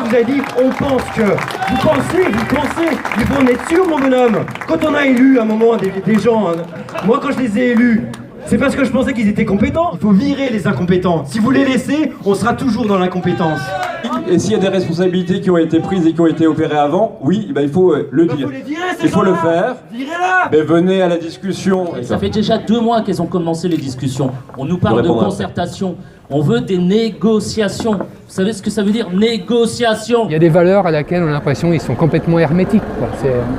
l'heure, vous avez dit on pense que. Vous pensez. Il faut en être sûr, mon bonhomme. Quand on a élu à un moment des gens, hein, moi quand je les ai élus, c'est parce que je pensais qu'ils étaient compétents. Il faut virer les incompétents. Si vous les laissez, on sera toujours dans l'incompétence. Et s'il y a des responsabilités qui ont été prises et qui ont été opérées avant, oui, ben il faut le dire. Il faut le faire. Mais venez à la discussion. Ça fait déjà 2 mois qu'elles ont commencé les discussions. On nous parle de concertation. On veut des négociations. Vous savez ce que ça veut dire, négociation? Il y a des valeurs à laquelle on a l'impression qu'ils sont complètement hermétiques, quoi.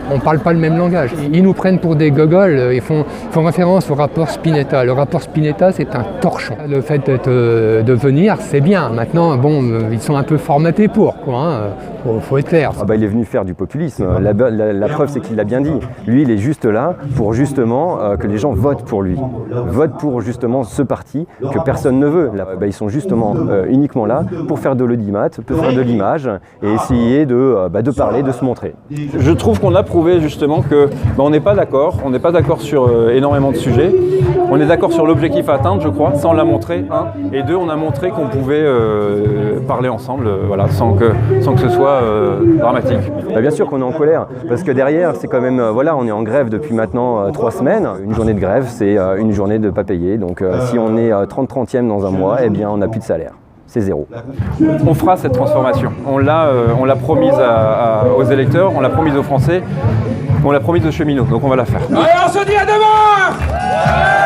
On ne parle pas le même langage. Ils nous prennent pour des gogoles, ils font référence au rapport Spinetta. Le rapport Spinetta, c'est un torchon. Le fait de venir, c'est bien. Maintenant, bon, ils sont un peu formatés pour, quoi. Hein. Faut être clair. Ah bah, il est venu faire du populisme. La preuve, c'est qu'il l'a bien dit. Lui, il est juste là pour justement que les gens votent pour lui. Votent pour justement ce parti que personne ne veut. Là, bah, ils sont justement uniquement là pour faire de l'audimat, pour faire de l'image et essayer de parler, de se montrer. Je trouve qu'on a prouvé justement que on n'est pas d'accord. On n'est pas d'accord sur énormément de sujets. On est d'accord sur l'objectif à atteindre, je crois. Ça, on l'a montré. 1. Et 2, on a montré qu'on pouvait parler ensemble, voilà, sans que ce soit dramatique. Bah, bien sûr qu'on est en colère, parce que derrière, c'est quand même, voilà, on est en grève depuis maintenant 3 semaines. Une journée de grève, c'est une journée de pas payer. Donc si on est 30/30e dans un mois, eh bien, on n'a plus de salaire. C'est 0. On fera cette transformation. On l'a promise aux électeurs, on l'a promise aux Français, on l'a promise aux cheminots. Donc on va la faire. Allez, on se dit à demain!